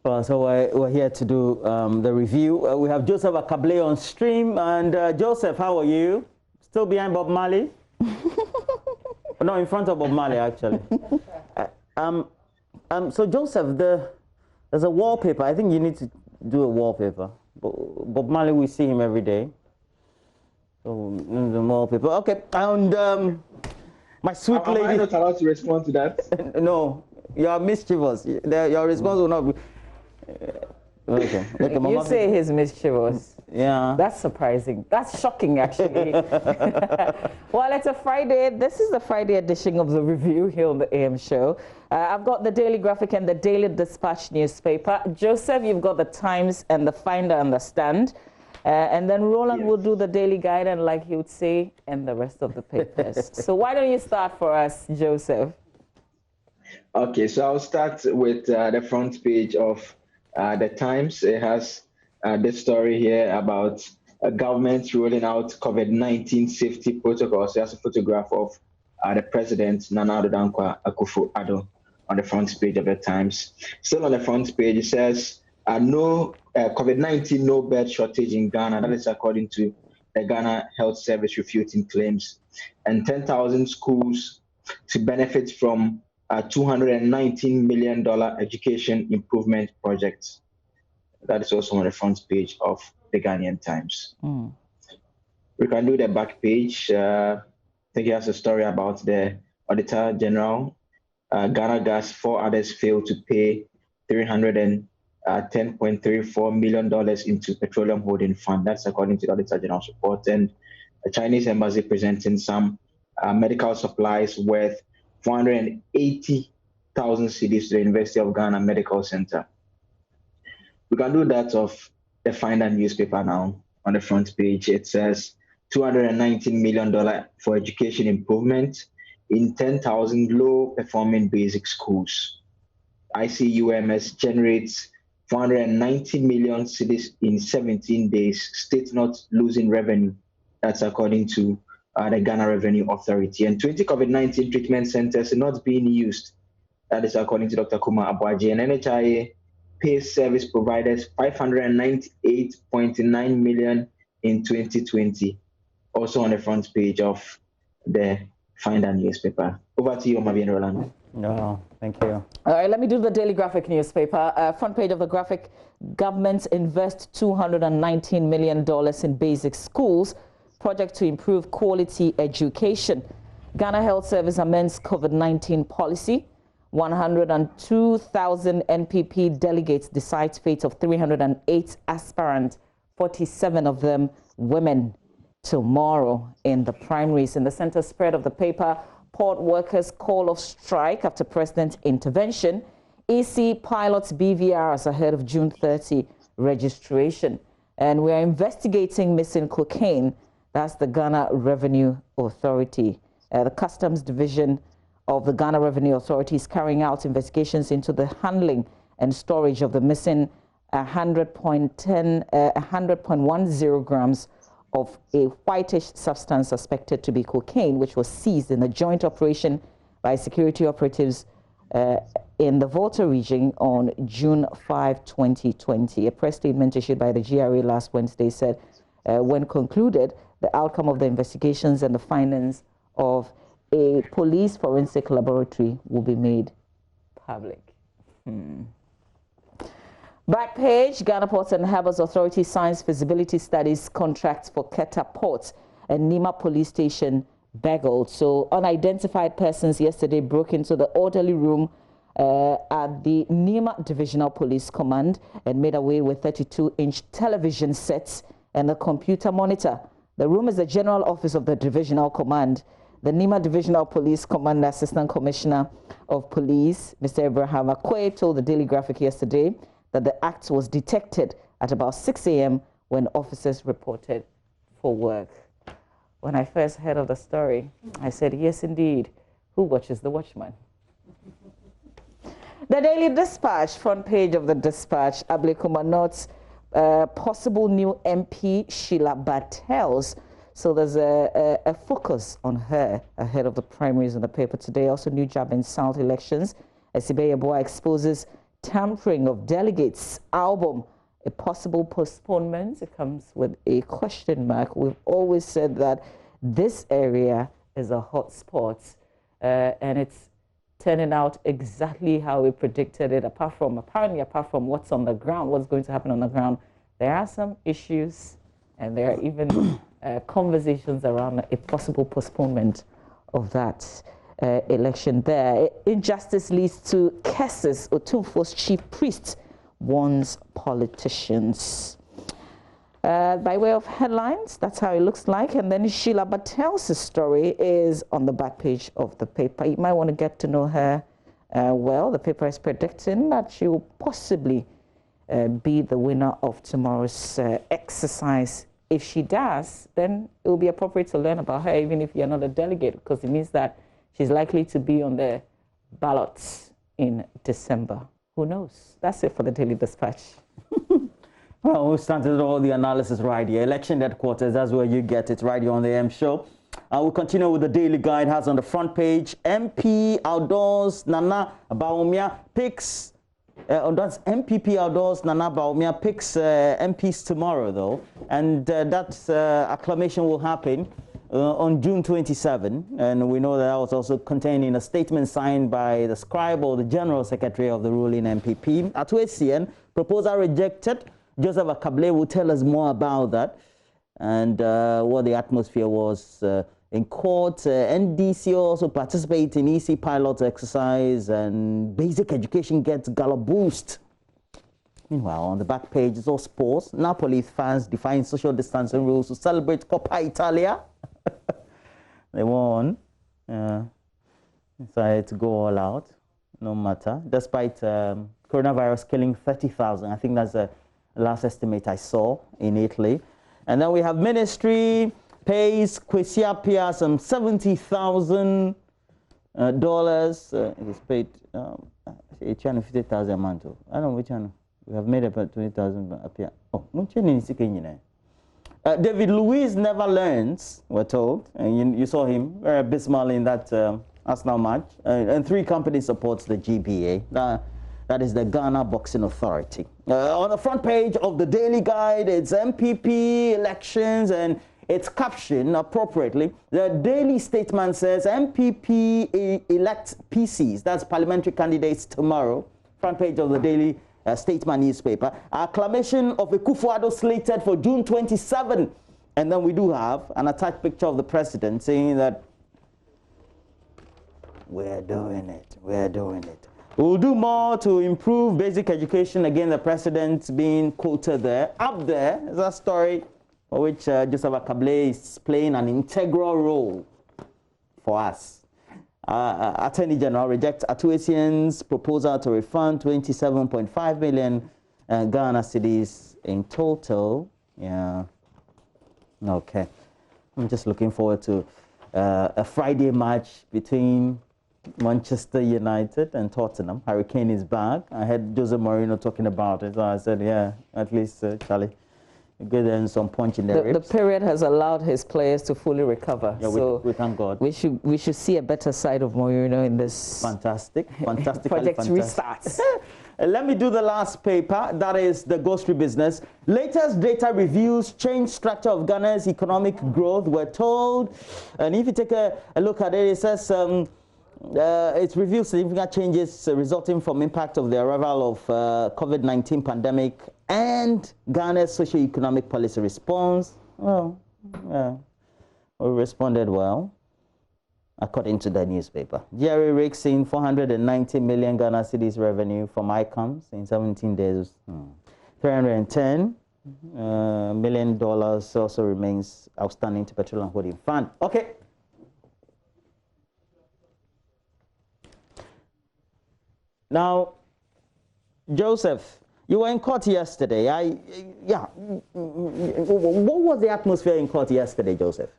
Well, so we're here to do the review. We have Joseph Akable on stream. And Joseph, how are you? Still behind Bob Marley? No, in front of Bob Marley, actually. So Joseph, there's a wallpaper. I think you need to do a wallpaper. Bob Marley, we see him every day. So the wallpaper. Okay, and my sweet lady. Am I not allowed to respond to that? No, you are mischievous. Your response will not be. Okay. You say he's mischievous. Yeah. That's surprising. That's shocking, actually. Well, it's a Friday. This is the Friday edition of the review here on the AM show. I've got the Daily Graphic and the Daily Dispatch newspaper. Joseph, you've got the Times and the Finder and the Stand. And then Roland will do the Daily Guide, like he would say, and the rest of the papers. So why don't you start for us, Joseph? Okay, so I'll start with the front page of the Times. It has this story here about a government rolling out COVID-19 safety protocols. There's a photograph of the president, Nana Addo Dankwa Akufo-Addo, on the front page of the Times. Still on the front page, it says, no COVID-19, no bed shortage in Ghana. That is according to the Ghana Health Service refuting claims. And 10,000 schools to benefit from a $219 million education improvement project. That is also on the front page of the Ghanaian Times. We can do the back page. I think it has a story about the Auditor General. Ghana Gas, 4 others failed to pay $310.34 million into Petroleum Holding Fund. That's according to the Auditor General's report. And the Chinese embassy presenting some medical supplies worth 480,000 cedis to the University of Ghana Medical Center. We can do that of the Finder newspaper now. On the front page, it says $219 million for education improvement in 10,000 low-performing basic schools. ICUMS generates 490 million cedis in 17 days, state not losing revenue. That's according to the Ghana Revenue Authority. And 20 COVID-19 treatment centers are not being used. That is according to Dr. Kuma Abuaji. And NHIA pays service providers $598.9 million in 2020. Also on the front page of the Finder newspaper. Over to you, Mavi and Roland. No, thank you. All right, let me do the Daily Graphic newspaper. Front page of the Graphic, government invests $219 million in basic schools, project to improve quality education. Ghana Health Service amends COVID-19 policy. 102,000 NPP delegates decide fate of 308 aspirants, 47 of them women, tomorrow in the primaries. In the center spread of the paper, port workers call off strike after president intervention. EC pilots BVRs ahead of June 30 registration. And we are investigating missing cocaine. That's the Ghana Revenue Authority. The Customs Division of the Ghana Revenue Authority is carrying out investigations into the handling and storage of the missing 100.10 grams of a whitish substance suspected to be cocaine, which was seized in a joint operation by security operatives in the Volta region on June 5, 2020. A press statement issued by the GRA last Wednesday said, when concluded, the outcome of the investigations and the findings of a police forensic laboratory will be made public. Back page, Ghana Ports and Harbours Authority signs feasibility studies contracts for Keta Port and Nima Police Station baggled. So unidentified persons yesterday broke into the orderly room at the Nima Divisional Police Command and made away with 32-inch television sets and a computer monitor. The room is the general office of the Divisional Command. The Nima Divisional Police Commander, Assistant Commissioner of Police, Mr. Abraham Akwe, told the Daily Graphic yesterday that the act was detected at about 6 a.m. when officers reported for work. When I first heard of the story, I said, yes, indeed. Who watches the watchman? The Daily Dispatch, front page of the Dispatch, Ablekuma notes possible new MP Sheila Bartels. So there's a focus on her ahead of the primaries in the paper today. Also, new job in South elections. Esibe Yeboah exposes tampering of delegates' album, a possible postponement. It comes with a question mark. We've always said that this area is a hot spot, and it's turning out exactly how we predicted it. Apart from what's on the ground, what's going to happen on the ground, there are some issues, and there are even conversations around a possible postponement of that election there. Injustice leads to curses. Otumfuo's chief priest warns politicians. By way of headlines, that's how it looks like. And then Sheila Batel's story is on the back page of the paper. You might want to get to know her well. The paper is predicting that she will possibly be the winner of tomorrow's exercise. If she does, then it will be appropriate to learn about her, even if you're not a delegate, because it means that she's likely to be on the ballots in December. Who knows? That's it for the Daily Dispatch. Well, we started all the analysis right here. Election headquarters, that's where you get it, right here on the M Show. We'll continue with the Daily Guide. Has on the front page, MP Outdoors, Nana Bawumia picks, that's MPP Outdoors, Nana Bawumia picks MPs tomorrow, though. And that acclamation will happen on June 27. And we know that was also contained in a statement signed by the scribe or the general secretary of the ruling MPP. At ACN, proposal rejected. Joseph Akable will tell us more about that and what the atmosphere was in court. NDC also participates in EC pilot exercise, and basic education gets gala boost. Meanwhile, on the back page is all sports. Napoli fans defying social distancing rules to celebrate Coppa Italia. They won. Decided to go all out, no matter. Despite coronavirus killing 30,000. I think that's the last estimate I saw in Italy. And then we have Ministry pays Kwesi Appiah some $70,000. He's paid 850,000 a month. I don't know which one. We have made about 20,000 Appiah. Oh, David Luiz never learns, we're told. And you saw him very abysmal in that Arsenal match. And 3 companies supports the GBA. That is the Ghana Boxing Authority. On the front page of the Daily Guide, it's MPP elections, and its caption appropriately. The Daily Statement says MPP elect PCs, that's parliamentary candidates, tomorrow. Front page of the Daily Statement newspaper. Acclamation of Akufo-Addo slated for June 27. And then we do have an attached picture of the president saying that we're doing it, we're doing it. We'll do more to improve basic education. Again, the president being quoted there. Up there is a story for which Joseph Akable is playing an integral role for us. Attorney General rejects Atuesian's proposal to refund 27.5 million Ghana cedis in total. Yeah. Okay. I'm just looking forward to a Friday match between Manchester United and Tottenham. Hurricane is back. I heard Jose Mourinho talking about it. So I said, yeah, at least, Charlie, get them some punch in their ribs. The period has allowed his players to fully recover. Yeah, so we thank God. We should see a better side of Mourinho in this fantastic project restarts. Let me do the last paper. That is the grocery business. Latest data reviews change structure of Ghana's economic growth, we're told. And if you take a look at it, it says it reveals significant changes resulting from impact of the arrival of Covid-19 pandemic and Ghana's socio-economic policy response. Well, yeah, we responded well, according to the newspaper. GRA rakes in 490 million Ghana cedis revenue from ICOMs in 17 days. $310 million also remains outstanding to Petroleum Holding Fund. Okay. Now, Joseph, you were in court yesterday. What was the atmosphere in court yesterday, Joseph?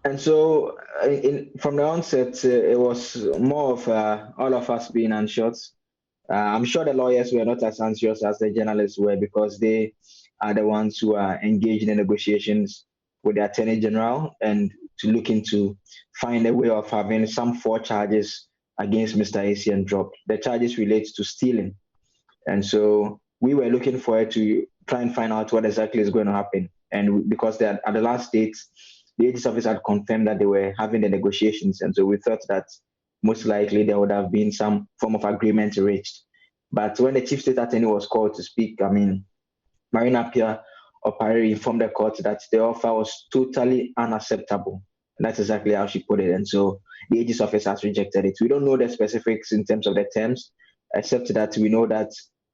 And so, from the onset, it was more of all of us being anxious. I'm sure the lawyers were not as anxious as the journalists were, because they are the ones who are engaged in the negotiations with the Attorney General and to look into find a way of having some 4 charges against Mr. ACN dropped. The charges relate to stealing. And so we were looking forward to try and find out what exactly is going to happen. And because at the last date, the agency office had confirmed that they were having the negotiations. And so we thought that most likely there would have been some form of agreement reached. But when the chief state attorney was called to speak, Marina Pia Opare informed the court that the offer was totally unacceptable. And that's exactly how she put it. And so the agency office has rejected it. We don't know the specifics in terms of the terms, except that we know that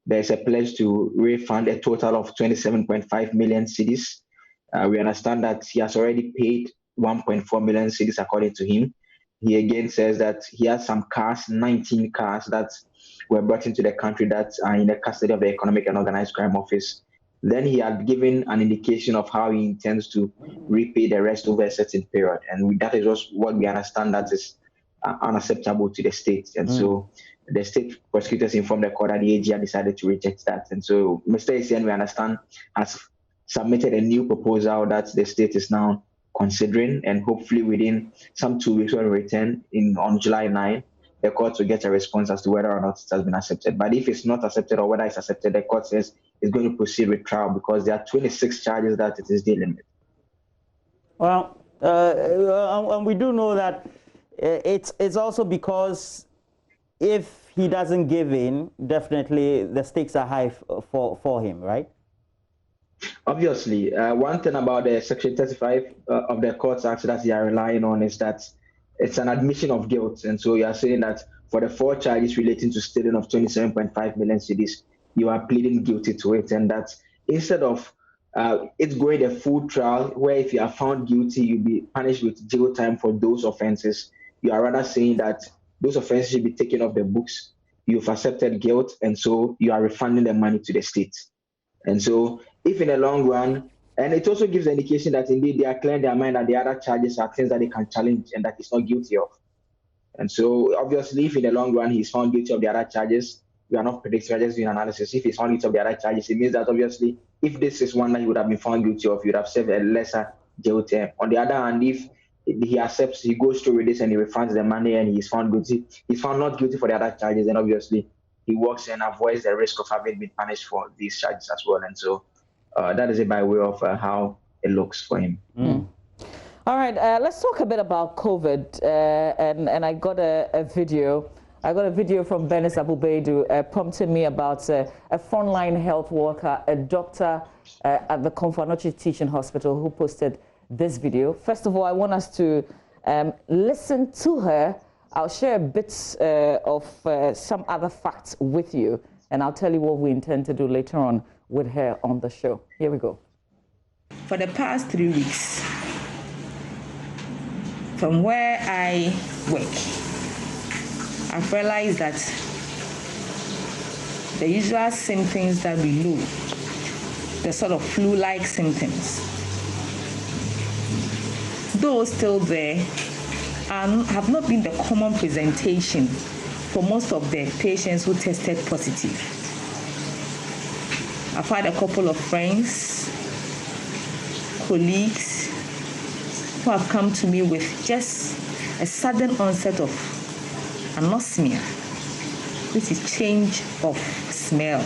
there's a pledge to refund a total of 27.5 million cedis. We understand that he has already paid 1.4 million cedis according to him. He again says that he has some cars, 19 cars that were brought into the country that are in the custody of the Economic and Organized Crime Office. Then he had given an indication of how he intends to repay the rest over a certain period. And that is just what we understand that is unacceptable to the state. And so the state prosecutors informed the court that the AG had decided to reject that. And so Mr. ACN, we understand, has submitted a new proposal that the state is now considering, and hopefully within some 2 weeks when we return on July 9, the court will get a response as to whether or not it has been accepted. But if it's not accepted or whether it's accepted, the court says it's going to proceed with trial because there are 26 charges that it is dealing with. Well, and we do know that it's also because if he doesn't give in, definitely the stakes are high for him, right? Obviously, one thing about the Section 35 of the Courts Act that they are relying on is that it's an admission of guilt. And so you are saying that for the 4 charges relating to stealing of 27.5 million cedis, you are pleading guilty to it. And that instead of it going a full trial where if you are found guilty, you'll be punished with jail time for those offenses, you are rather saying that those offenses should be taken off the books. You've accepted guilt, and so you are refunding the money to the state. And so if in the long run, and it also gives the indication that indeed they are clear in their mind that the other charges are things that they can challenge and that he's not guilty of. And so obviously, if in the long run he's found guilty of the other charges, we are not predicting, we are just doing analysis. If he's found guilty of the other charges, it means that obviously, if this is one that he would have been found guilty of, he would have served a lesser jail term. On the other hand, if he accepts, he goes through with this and he refunds the money and he's found guilty, he's found not guilty for the other charges, then obviously he works and avoids the risk of having been punished for these charges as well. And so that is it by way of how it looks for him. All right, let's talk a bit about COVID. And I got a video. I got a video from Benis Abubeidu prompting me about a frontline health worker, a doctor at the Komfo-Anokye Teaching Hospital who posted this video. First of all, I want us to listen to her. I'll share a bit of some other facts with you, and I'll tell you what we intend to do later on with her on the show. Here we go. For the past 3 weeks, from where I work, I've realized that the usual symptoms that we know, the sort of flu-like symptoms, those still there have not been the common presentation for most of the patients who tested positive. I've had a couple of friends, colleagues, who have come to me with just a sudden onset of anosmia, which is change of smell.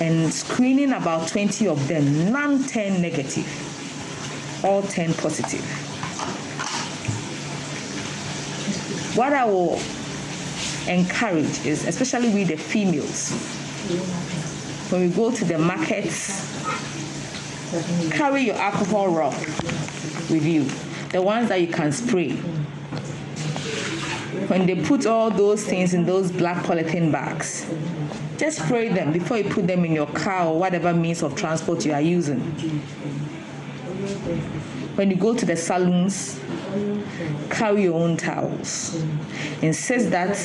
And screening about 20 of them, none turned negative, all turned positive. What I will encourage is, especially with the females, when we go to the markets, carry your alcohol rub with you, the ones that you can spray. When they put all those things in those black polythene bags, just spray them before you put them in your car or whatever means of transport you are using. When you go to the salons, carry your own towels. Insist that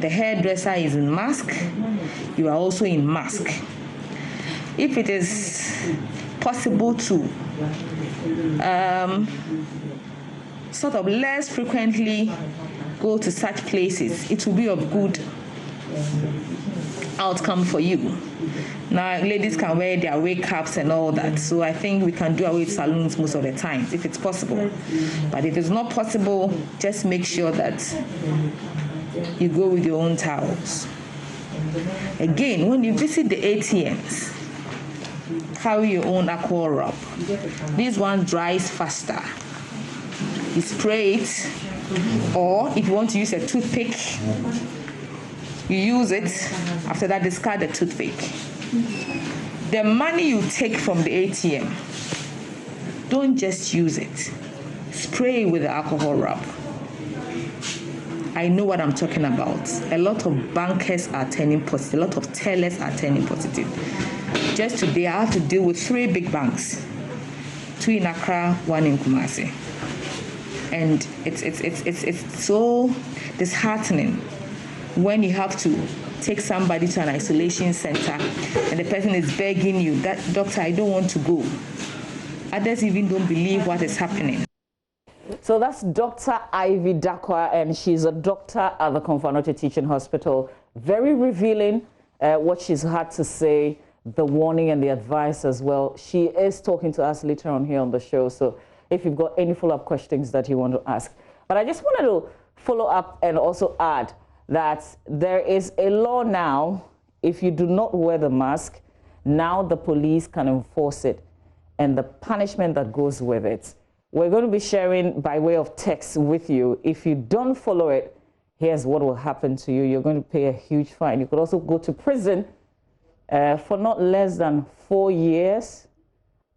the hairdresser is in mask, you are also in mask. If it is possible to sort of less frequently go to such places, it will be of good outcome for you. Now, ladies can wear their wig caps and all that, so I think we can do away with saloons most of the time, if it's possible. But if it's not possible, just make sure that you go with your own towels. Again, when you visit the ATMs, carry your own alcohol rub. This one dries faster. You spray it, or if you want to use a toothpick, you use it. After that, discard the toothpick. The money you take from the ATM, don't just use it. Spray it with the alcohol rub. I know what I'm talking about. A lot of bankers are turning positive. A lot of tellers are turning positive. Just today, I have to deal with 3 big banks, 2 in Accra, 1 in Kumasi, and it's so disheartening when you have to take somebody to an isolation center and the person is begging you, that doctor, I don't want to go. Others even don't believe what is happening. So that's Dr. Ivy Dakwa, and she's a doctor at the Confanote Teaching Hospital. Very revealing what she's had to say, the warning and the advice as well. She is talking to us later on here on the show, so if you've got any follow-up questions that you want to ask. But I just wanted to follow up and also add that there is a law now. If you do not wear the mask, now the police can enforce it and the punishment that goes with it. We're going to be sharing by way of text with you. If you don't follow it, here's what will happen to you. You're going to pay a huge fine. You could also go to prison for not less than 4 years,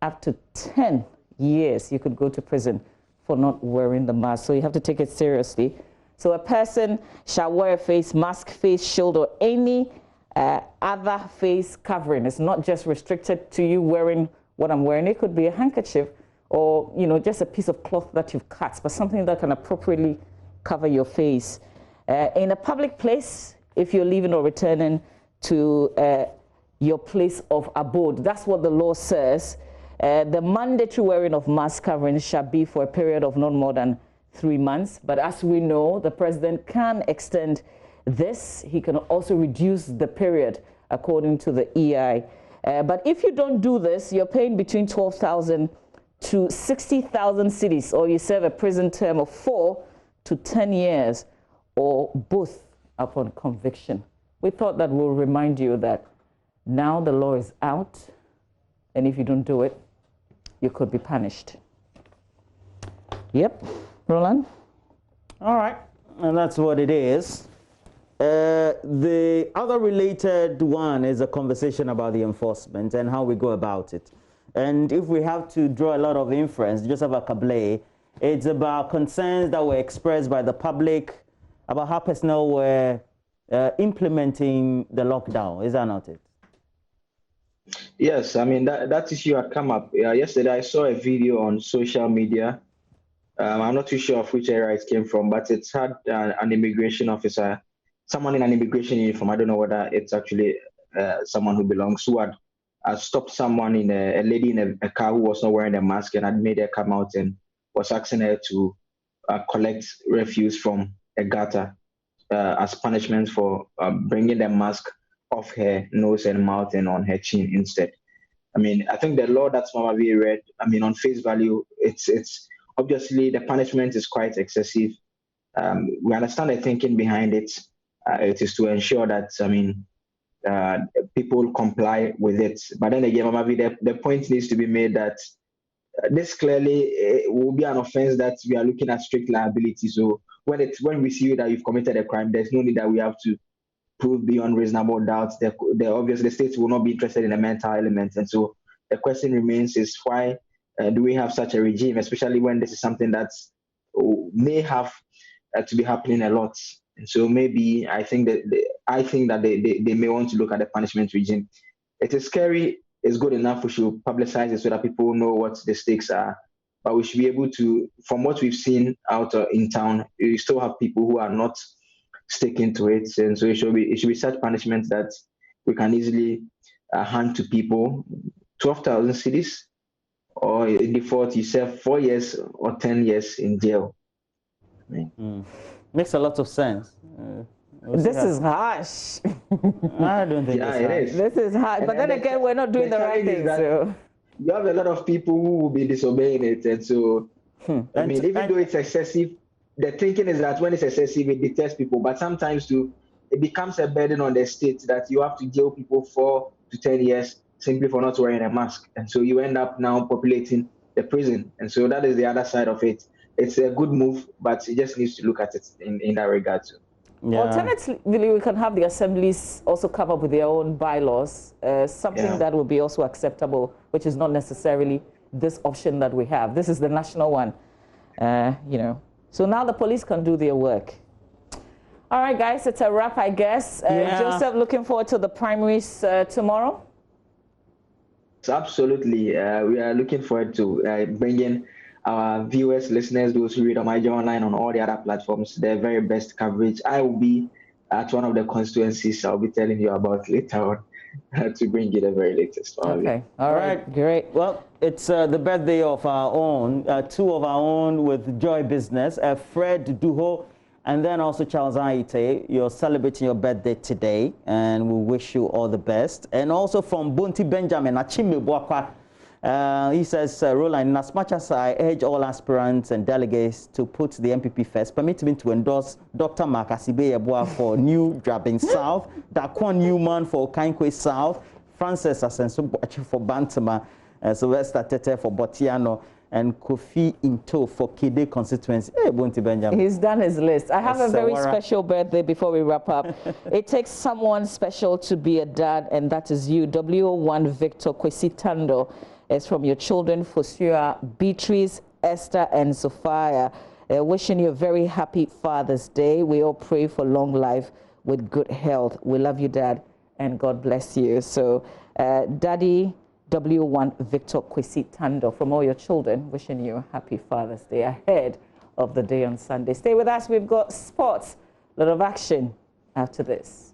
up to 10 years. You could go to prison for not wearing the mask. So you have to take it seriously. So a person shall wear a face mask, face shield, or any other face covering. It's not just restricted to you wearing what I'm wearing. It could be a handkerchief or, you know, just a piece of cloth that you've cut, but something that can appropriately cover your face. In a public place, if you're leaving or returning to your place of abode, that's what the law says. The mandatory wearing of mask covering shall be for a period of not more than 3 months. But as we know, the president can extend this. He can also reduce the period according to the EI. But if you don't do this, you're paying between 12,000 to 60,000 cedis, or you serve a prison term of 4 to 10 years, or both upon conviction. We thought that we'll remind you that now the law is out, and if you don't do it, you could be punished. Yep, Roland? All right, and that's what it is. The other related one is a conversation about the enforcement and how we go about it. And if we have to draw a lot of inference, just about Kablee, it's about concerns that were expressed by the public about how personnel were implementing the lockdown. Is that not it? Yes, I mean, that issue had come up. Yesterday, I saw a video on social media. I'm not too sure of which area it came from, but it's had an immigration officer, someone in an immigration uniform. I don't know whether it's actually someone who belongs, who had stopped someone in a lady in a car who was not wearing a mask and had made her come out and was asking her to collect refuse from a gutter as punishment for bringing the mask off her nose and mouth and on her chin instead. I mean, I think the law that Mama V read, I mean, on face value, it's obviously the punishment is quite excessive. We understand the thinking behind it. It is to ensure that, I mean, people comply with it. But then again, Mama V, the point needs to be made that this clearly will be an offense that we are looking at strict liability. So when we see that you've committed a crime, there's no need that we have to prove beyond reasonable doubt. Obviously, the states will not be interested in the mental elements. And so the question remains is why do we have such a regime, especially when this is something that may have to be happening a lot. And so maybe I think that they may want to look at the punishment regime. It is scary. It's good enough. We should publicize it so that people know what the stakes are. But we should be able to, from what we've seen out in town, you still have people who are not sticking to it. And so it should be such punishment that we can easily hand to people. 12,000 cedis, or in default, you serve 4 years or 10 years in jail. Makes a lot of sense. This is harsh. I don't think it is. This is harsh. But then again, we're not doing the right thing. So you have a lot of people who will be disobeying it, and so I mean, even though it's excessive, the thinking is that when it's excessive, it deters people. But sometimes too, it becomes a burden on the state that you have to jail people 4 to 10 years simply for not wearing a mask, and so you end up now populating the prison. And so that is the other side of it. It's a good move, but it just needs to look at it in that regard too. Yeah. Alternatively, we can have the assemblies also come up with their own bylaws, something that will be also acceptable, which is not necessarily this option that we have. This is the national one, you know. So now the police can do their work. All right, guys, it's a wrap, I guess. Joseph, looking forward to the primaries tomorrow? Absolutely. We are looking forward to bringing our viewers, listeners, those who read on my online on all the other platforms, their very best coverage. I will be at one of the constituencies I'll be telling you about later on to bring you the very latest. Okay. All right. Great. Well, it's the birthday of our own, 2 of our own with Joy Business, Fred Duho, and then also Charles Aite. You're celebrating your birthday today, and we wish you all the best. And also from Bunti Benjamin, Achime Bwakwa. He says, Roland, as much as I urge all aspirants and delegates to put the MPP first, permit me to endorse Dr. Mark Asibe for New Drabin South, Daquan Newman for Kankwe South, Francis Asenso for Bantama, Sylvester Tete for Botiano, and Kofi Into for Kide constituency. Hey, Bunti Benjamin. He's done his list. I have a very special birthday before we wrap up. It takes someone special to be a dad, and that is you. W1 Victor Kwesitando. It's from your children, Fosua, Beatrice, Esther, and Sophia. Wishing you a very happy Father's Day. We all pray for long life with good health. We love you, Dad, and God bless you. So, Daddy W1 Victor Kwesitando, from all your children, wishing you a happy Father's Day ahead of the day on Sunday. Stay with us. We've got sports, a lot of action after this.